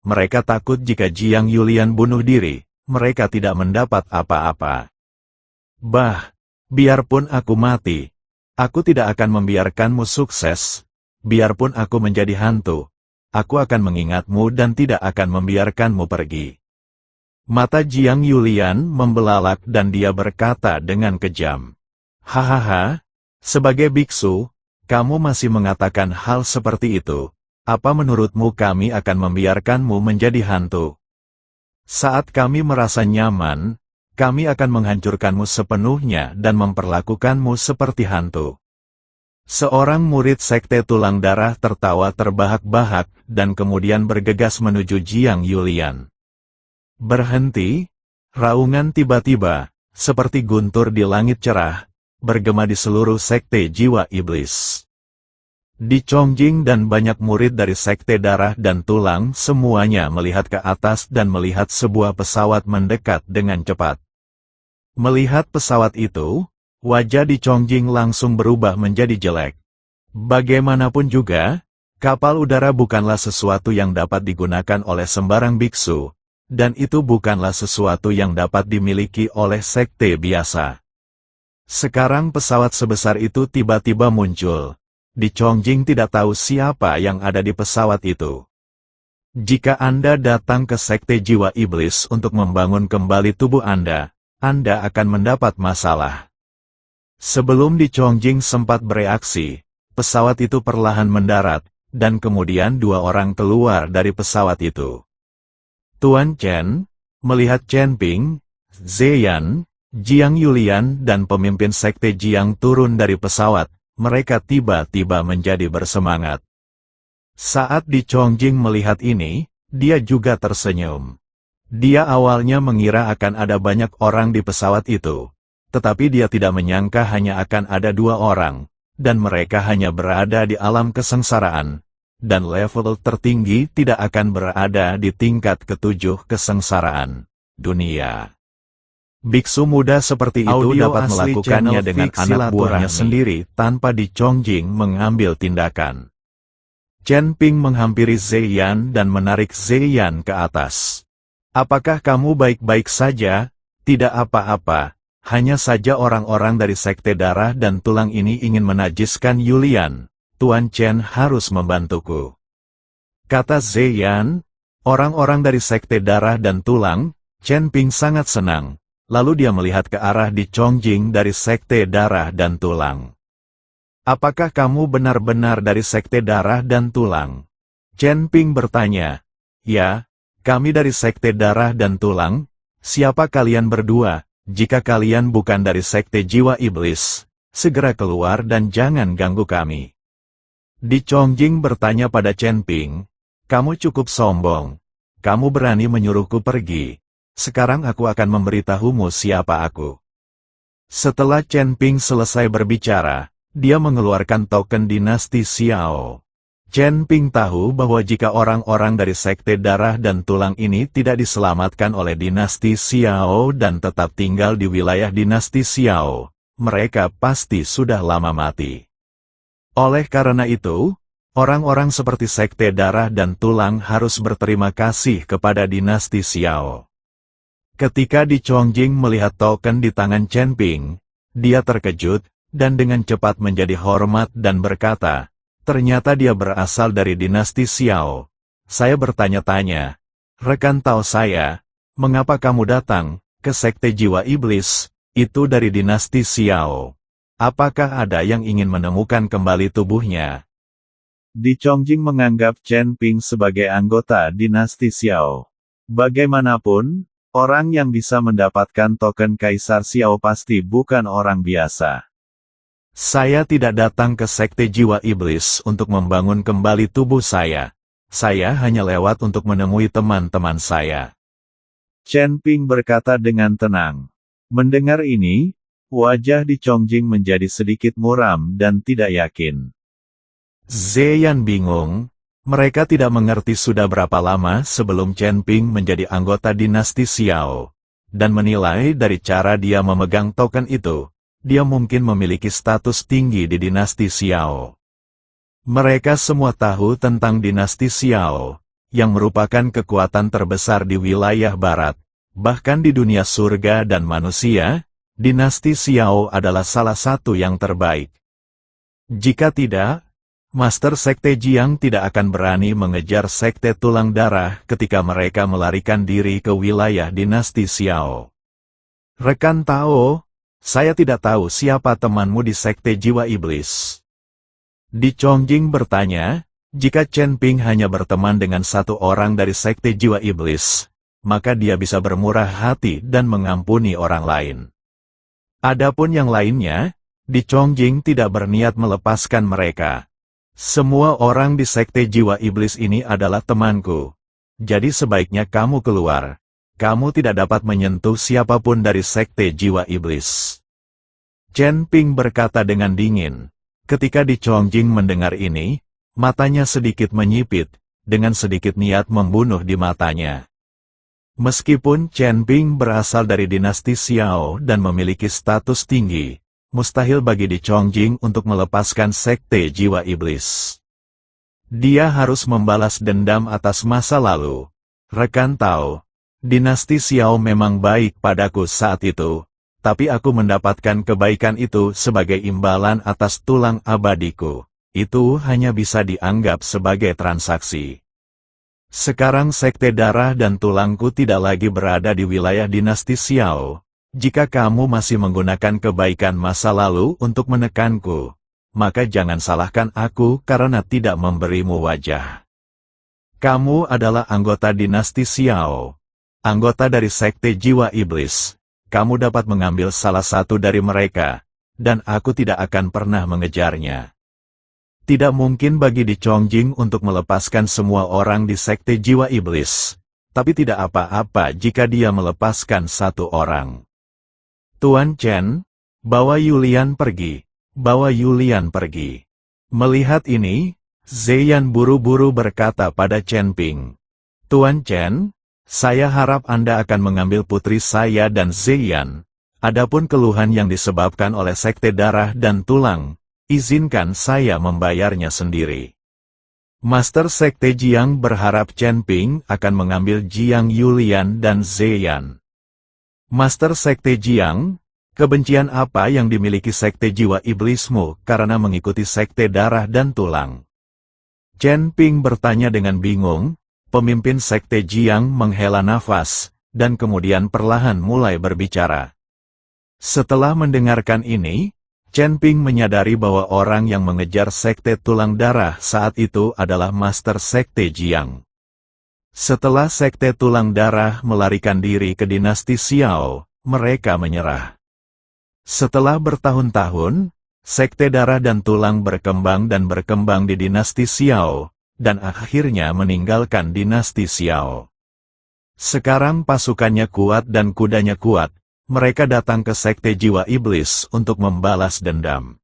mereka takut jika Jiang Yulian bunuh diri, mereka tidak mendapat apa-apa. Bah, biarpun aku mati, aku tidak akan membiarkanmu sukses. Biarpun aku menjadi hantu, aku akan mengingatmu dan tidak akan membiarkanmu pergi. Mata Jiang Yulian membelalak dan dia berkata dengan kejam. Hahaha, sebagai biksu, kamu masih mengatakan hal seperti itu. Apa menurutmu kami akan membiarkanmu menjadi hantu? Saat kami merasa nyaman, kami akan menghancurkanmu sepenuhnya dan memperlakukanmu seperti hantu. Seorang murid sekte tulang darah tertawa terbahak-bahak dan kemudian bergegas menuju Jiang Yulian. Berhenti, raungan tiba-tiba, seperti guntur di langit cerah, bergema di seluruh sekte jiwa iblis. Di Chongjing dan banyak murid dari sekte darah dan tulang semuanya melihat ke atas dan melihat sebuah pesawat mendekat dengan cepat. Melihat pesawat itu, wajah di Chongjing langsung berubah menjadi jelek. Bagaimanapun juga, kapal udara bukanlah sesuatu yang dapat digunakan oleh sembarang biksu, dan itu bukanlah sesuatu yang dapat dimiliki oleh sekte biasa. Sekarang pesawat sebesar itu tiba-tiba muncul. Di Chongjing tidak tahu siapa yang ada di pesawat itu. Jika Anda datang ke sekte jiwa iblis untuk membangun kembali tubuh Anda akan mendapat masalah. Sebelum di Chongjing sempat bereaksi, pesawat itu perlahan mendarat, dan kemudian dua orang keluar dari pesawat itu. Tuan Chen, melihat Chen Ping, Zeyan, Jiang Yulian dan pemimpin sekte Jiang turun dari pesawat, mereka tiba-tiba menjadi bersemangat. Saat di Chongjing melihat ini, dia juga tersenyum. Dia awalnya mengira akan ada banyak orang di pesawat itu, tetapi dia tidak menyangka hanya akan ada dua orang, dan mereka hanya berada di alam kesengsaraan, dan level tertinggi tidak akan berada di tingkat ketujuh kesengsaraan, dunia. Biksu muda seperti itu dapat melakukannya dengan anak buahnya sendiri tanpa di Chongjing mengambil tindakan. Chen Ping menghampiri Zeyan dan menarik Zeyan ke atas. Apakah kamu baik-baik saja? Tidak apa-apa, hanya saja orang-orang dari sekte darah dan tulang ini ingin menajiskan Yulian. Tuan Chen harus membantuku. Kata Zeyan, orang-orang dari sekte darah dan tulang, Chen Ping sangat senang. Lalu dia melihat ke arah di Chongjing dari sekte darah dan tulang. Apakah kamu benar-benar dari sekte darah dan tulang? Chen Ping bertanya. Ya, kami dari sekte darah dan tulang. Siapa kalian berdua? Jika kalian bukan dari sekte jiwa iblis, segera keluar dan jangan ganggu kami. Di Chongjing bertanya pada Chen Ping, kamu cukup sombong. Kamu berani menyuruhku pergi. Sekarang aku akan memberitahumu siapa aku. Setelah Chen Ping selesai berbicara, dia mengeluarkan token dinasti Xiao. Chen Ping tahu bahwa jika orang-orang dari sekte darah dan tulang ini tidak diselamatkan oleh dinasti Xiao dan tetap tinggal di wilayah dinasti Xiao, mereka pasti sudah lama mati. Oleh karena itu, orang-orang seperti sekte darah dan tulang harus berterima kasih kepada dinasti Xiao. Ketika di Chongjing melihat token di tangan Chen Ping, dia terkejut, dan dengan cepat menjadi hormat dan berkata, ternyata dia berasal dari dinasti Xiao. Saya bertanya-tanya, rekan Tao saya, mengapa kamu datang ke sekte jiwa iblis, itu dari dinasti Xiao? Apakah ada yang ingin menemukan kembali tubuhnya? Di Chongjing menganggap Chen Ping sebagai anggota dinasti Xiao. Bagaimanapun, orang yang bisa mendapatkan token Kaisar Xiao pasti bukan orang biasa. Saya tidak datang ke sekte jiwa iblis untuk membangun kembali tubuh saya. Saya hanya lewat untuk menemui teman-teman saya. Chen Ping berkata dengan tenang. Mendengar ini, wajah di Chongjing menjadi sedikit muram dan tidak yakin. Zeyan bingung. Mereka tidak mengerti sudah berapa lama sebelum Chen Ping menjadi anggota dinasti Xiao, dan menilai dari cara dia memegang token itu, dia mungkin memiliki status tinggi di dinasti Xiao. Mereka semua tahu tentang dinasti Xiao, yang merupakan kekuatan terbesar di wilayah barat, bahkan di dunia surga dan manusia, dinasti Xiao adalah salah satu yang terbaik. Jika tidak, Master Sekte Jiang tidak akan berani mengejar Sekte Tulang Darah ketika mereka melarikan diri ke wilayah dinasti Xiao. Rekan Tao, saya tidak tahu siapa temanmu di Sekte Jiwa Iblis. Di Chongjing bertanya, jika Chen Ping hanya berteman dengan satu orang dari Sekte Jiwa Iblis, maka dia bisa bermurah hati dan mengampuni orang lain. Adapun yang lainnya, di Chongjing tidak berniat melepaskan mereka. Semua orang di Sekte Jiwa Iblis ini adalah temanku. Jadi sebaiknya kamu keluar. Kamu tidak dapat menyentuh siapapun dari Sekte Jiwa Iblis. Chen Ping berkata dengan dingin. Ketika di Chongjing mendengar ini, matanya sedikit menyipit, dengan sedikit niat membunuh di matanya. Meskipun Chen Ping berasal dari dinasti Xiao dan memiliki status tinggi, mustahil bagi di Chongjing untuk melepaskan Sekte Jiwa Iblis. Dia harus membalas dendam atas masa lalu. Rekan Tao, dinasti Xiao memang baik padaku saat itu, tapi aku mendapatkan kebaikan itu sebagai imbalan atas tulang abadiku. Itu hanya bisa dianggap sebagai transaksi. Sekarang Sekte Darah dan Tulangku tidak lagi berada di wilayah dinasti Xiao. Jika kamu masih menggunakan kebaikan masa lalu untuk menekanku, maka jangan salahkan aku karena tidak memberimu wajah. Kamu adalah anggota dinasti Xiao, anggota dari Sekte Jiwa Iblis. Kamu dapat mengambil salah satu dari mereka, dan aku tidak akan pernah mengejarnya. Tidak mungkin bagi di Chongjing untuk melepaskan semua orang di Sekte Jiwa Iblis, tapi tidak apa-apa jika dia melepaskan satu orang. Tuan Chen, bawa Yulian pergi, bawa Yulian pergi. Melihat ini, Ziyan buru-buru berkata pada Chen Ping. Tuan Chen, saya harap Anda akan mengambil putri saya dan Ziyan. Adapun keluhan yang disebabkan oleh Sekte Darah dan Tulang, izinkan saya membayarnya sendiri. Master Sekte Jiang berharap Chen Ping akan mengambil Jiang Yulian dan Ziyan. Master Sekte Jiang, kebencian apa yang dimiliki Sekte Jiwa Iblismu karena mengikuti Sekte Darah dan Tulang? Chen Ping bertanya dengan bingung. Pemimpin Sekte Jiang menghela nafas, dan kemudian perlahan mulai berbicara. Setelah mendengarkan ini, Chen Ping menyadari bahwa orang yang mengejar Sekte Tulang Darah saat itu adalah Master Sekte Jiang. Setelah Sekte Tulang Darah melarikan diri ke dinasti Xiao, mereka menyerah. Setelah bertahun-tahun, Sekte Darah dan Tulang berkembang di dinasti Xiao, dan akhirnya meninggalkan dinasti Xiao. Sekarang pasukannya kuat dan kudanya kuat. Mereka datang ke Sekte Jiwa Iblis untuk membalas dendam.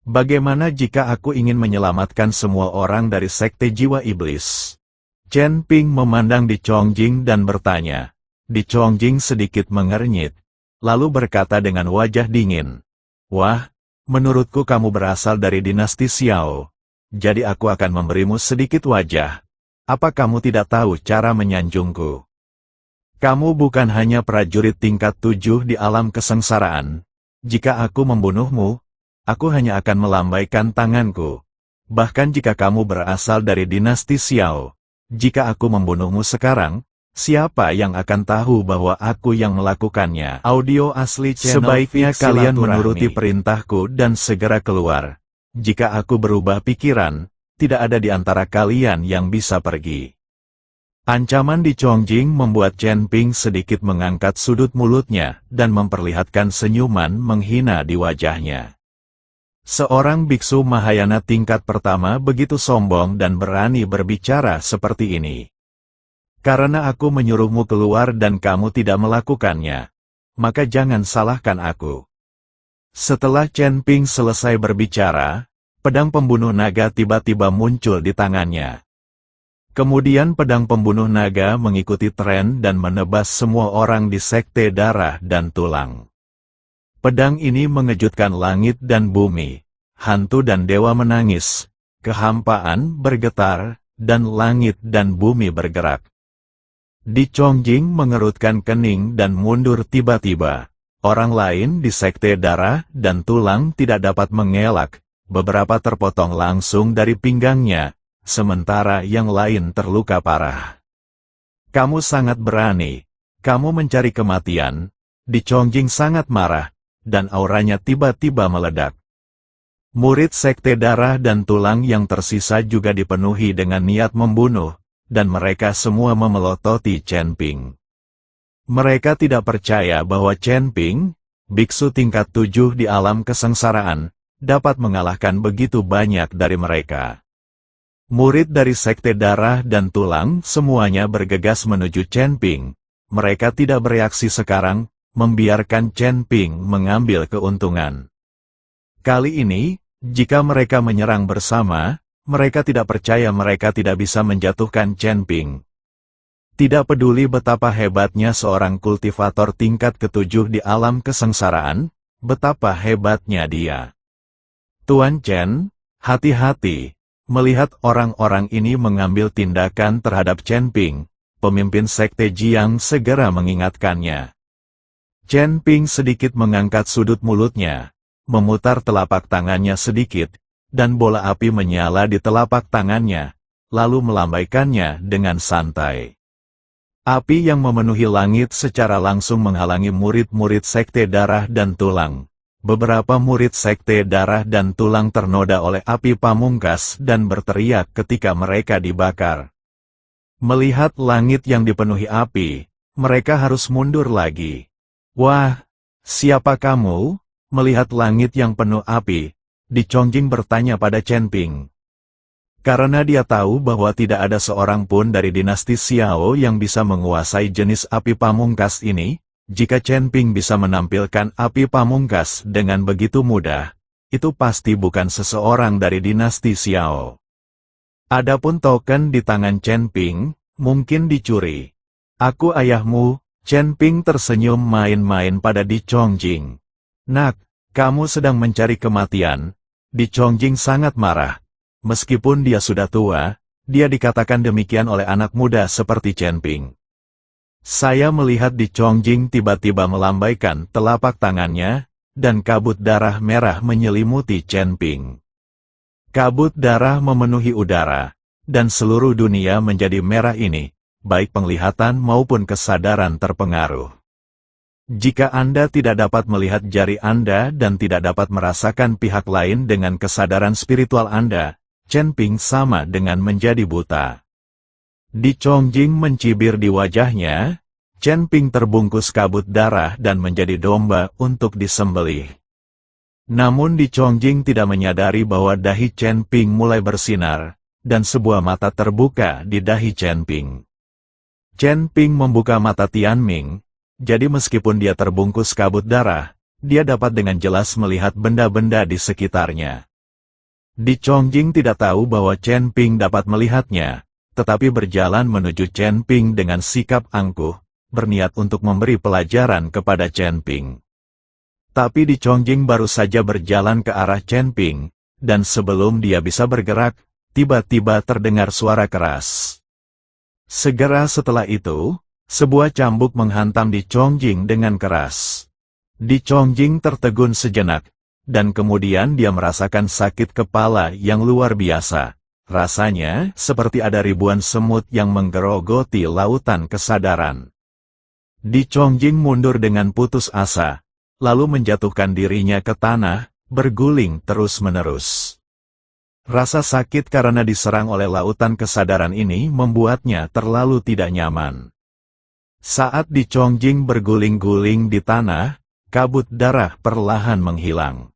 Bagaimana jika aku ingin menyelamatkan semua orang dari Sekte Jiwa Iblis? Chen Ping memandang Di Chongjing dan bertanya. Di Chongjing sedikit mengernyit, lalu berkata dengan wajah dingin. Wah, menurutku kamu berasal dari dinasti Xiao. Jadi aku akan memberimu sedikit wajah. Apa kamu tidak tahu cara menyanjungku? Kamu bukan hanya prajurit tingkat 7 di alam kesengsaraan. Jika aku membunuhmu, aku hanya akan melambaikan tanganku. Bahkan jika kamu berasal dari dinasti Xiao, jika aku membunuhmu sekarang, siapa yang akan tahu bahwa aku yang melakukannya? Audio asli channel. Sebaiknya kalian menuruti perintahku dan segera keluar. Jika aku berubah pikiran, tidak ada di antara kalian yang bisa pergi. Ancaman Di Chongjing membuat Chen Ping sedikit mengangkat sudut mulutnya dan memperlihatkan senyuman menghina di wajahnya. Seorang biksu Mahayana tingkat pertama begitu sombong dan berani berbicara seperti ini. Karena aku menyuruhmu keluar dan kamu tidak melakukannya, maka jangan salahkan aku. Setelah Chen Ping selesai berbicara, pedang pembunuh naga tiba-tiba muncul di tangannya. Kemudian pedang pembunuh naga mengikuti tren dan menebas semua orang di Sekte Darah dan Tulang. Pedang ini mengejutkan langit dan bumi. Hantu dan dewa menangis. Kehampaan bergetar, dan langit dan bumi bergerak. Di Chongjing mengerutkan kening dan mundur tiba-tiba. Orang lain di sekte darah dan tulang tidak dapat mengelak, beberapa terpotong langsung dari pinggangnya, sementara yang lain terluka parah. Kamu sangat berani, kamu mencari kematian. Di Chongjing sangat marah, dan auranya tiba-tiba meledak. Murid sekte darah dan tulang yang tersisa juga dipenuhi dengan niat membunuh, dan mereka semua memelototi Chen Ping. Mereka tidak percaya bahwa Chen Ping, biksu tingkat 7 di alam kesengsaraan, dapat mengalahkan begitu banyak dari mereka. Murid dari sekte darah dan tulang semuanya bergegas menuju Chen Ping. Mereka tidak bereaksi sekarang, membiarkan Chen Ping mengambil keuntungan. Kali ini, jika mereka menyerang bersama, mereka tidak percaya mereka tidak bisa menjatuhkan Chen Ping. Tidak peduli betapa hebatnya seorang kultivator tingkat ke-7 di alam kesengsaraan, betapa hebatnya dia. Tuan Chen, hati-hati. Melihat orang-orang ini mengambil tindakan terhadap Chen Ping, pemimpin sekte Jiang segera mengingatkannya. Chen Ping sedikit mengangkat sudut mulutnya, memutar telapak tangannya sedikit, dan bola api menyala di telapak tangannya, lalu melambaikannya dengan santai. Api yang memenuhi langit secara langsung menghalangi murid-murid sekte darah dan tulang. Beberapa murid sekte darah dan tulang ternoda oleh api pamungkas dan berteriak ketika mereka dibakar. Melihat langit yang dipenuhi api, mereka harus mundur lagi. Wah, siapa kamu? Melihat langit yang penuh api, Di Chongjing bertanya pada Chen Ping. Karena dia tahu bahwa tidak ada seorang pun dari dinasti Xiao yang bisa menguasai jenis api pamungkas ini, jika Chen Ping bisa menampilkan api pamungkas dengan begitu mudah, itu pasti bukan seseorang dari dinasti Xiao. Adapun token di tangan Chen Ping, mungkin dicuri. Aku ayahmu. Chen Ping tersenyum main-main pada Di Chongjing. Nak, kamu sedang mencari kematian. Di Chongjing sangat marah. Meskipun dia sudah tua, dia dikatakan demikian oleh anak muda seperti Chen Ping. Saya melihat Di Chongjing tiba-tiba melambaikan telapak tangannya, dan kabut darah merah menyelimuti Chen Ping. Kabut darah memenuhi udara, dan seluruh dunia menjadi merah ini, baik penglihatan maupun kesadaran terpengaruh. Jika Anda tidak dapat melihat jari Anda dan tidak dapat merasakan pihak lain dengan kesadaran spiritual Anda, Chen Ping sama dengan menjadi buta. Di Chongjing mencibir di wajahnya, Chen Ping terbungkus kabut darah dan menjadi domba untuk disembelih. Namun Di Chongjing tidak menyadari bahwa dahi Chen Ping mulai bersinar, dan sebuah mata terbuka di dahi Chen Ping. Chen Ping membuka mata Tianming, jadi meskipun dia terbungkus kabut darah, dia dapat dengan jelas melihat benda-benda di sekitarnya. Di Chongjing tidak tahu bahwa Chen Ping dapat melihatnya, tetapi berjalan menuju Chen Ping dengan sikap angkuh, berniat untuk memberi pelajaran kepada Chen Ping. Tapi Di Chongjing baru saja berjalan ke arah Chen Ping, dan sebelum dia bisa bergerak, tiba-tiba terdengar suara keras. Segera setelah itu, sebuah cambuk menghantam Di Chongjing dengan keras. Di Chongjing tertegun sejenak, dan kemudian dia merasakan sakit kepala yang luar biasa. Rasanya seperti ada ribuan semut yang menggerogoti lautan kesadaran. Di Chongjing mundur dengan putus asa, lalu menjatuhkan dirinya ke tanah, berguling terus-menerus. Rasa sakit karena diserang oleh lautan kesadaran ini membuatnya terlalu tidak nyaman. Saat Di Chongjing berguling-guling di tanah, kabut darah perlahan menghilang.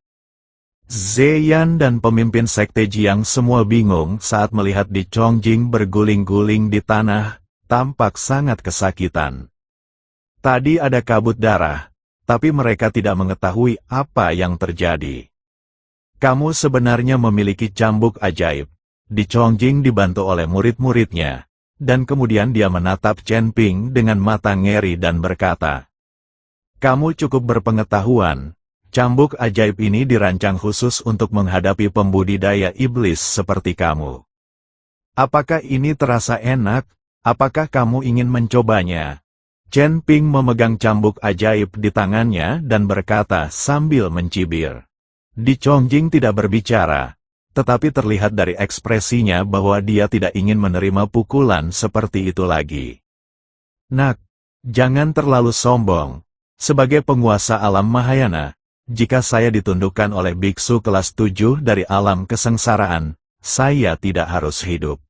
Zeyan dan pemimpin sekte Jiang semua bingung saat melihat Di Chongjing berguling-guling di tanah, tampak sangat kesakitan. Tadi ada kabut darah, tapi mereka tidak mengetahui apa yang terjadi. Kamu sebenarnya memiliki cambuk ajaib. Di Chongjing dibantu oleh murid-muridnya, dan kemudian dia menatap Chen Ping dengan mata ngeri dan berkata, "Kamu cukup berpengetahuan. Cambuk ajaib ini dirancang khusus untuk menghadapi pembudidaya iblis seperti kamu." Apakah ini terasa enak? Apakah kamu ingin mencobanya? Chen Ping memegang cambuk ajaib di tangannya dan berkata sambil mencibir. Di Chongjing tidak berbicara, tetapi terlihat dari ekspresinya bahwa dia tidak ingin menerima pukulan seperti itu lagi. Nak, jangan terlalu sombong. Sebagai penguasa alam Mahayana, jika saya ditundukkan oleh biksu kelas 7 dari alam kesengsaraan, saya tidak harus hidup.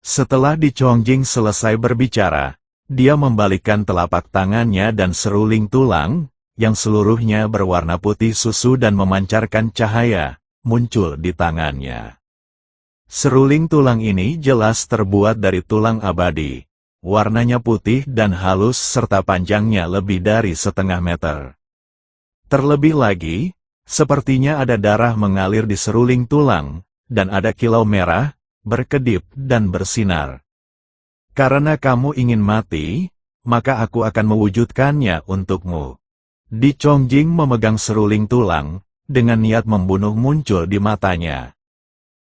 Setelah Di Chongjing selesai berbicara, dia membalikkan telapak tangannya dan seruling tulang, yang seluruhnya berwarna putih susu dan memancarkan cahaya, muncul di tangannya. Seruling tulang ini jelas terbuat dari tulang abadi. Warnanya putih dan halus serta panjangnya lebih dari setengah meter. Terlebih lagi, sepertinya ada darah mengalir di seruling tulang, dan ada kilau merah, berkedip dan bersinar. Karena kamu ingin mati, maka aku akan mewujudkannya untukmu. Di Chongjing memegang seruling tulang, dengan niat membunuh muncul di matanya.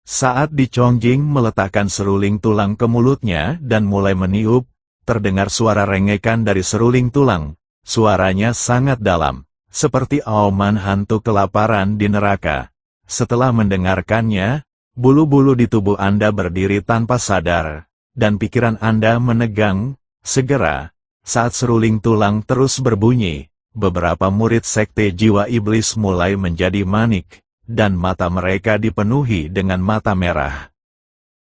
Saat Di Chongjing meletakkan seruling tulang ke mulutnya dan mulai meniup, terdengar suara rengekan dari seruling tulang. Suaranya sangat dalam, seperti auman hantu kelaparan di neraka. Setelah mendengarkannya, bulu-bulu di tubuh Anda berdiri tanpa sadar, dan pikiran Anda menegang. Segera, saat seruling tulang terus berbunyi, beberapa murid sekte jiwa iblis mulai menjadi manik, dan mata mereka dipenuhi dengan mata merah.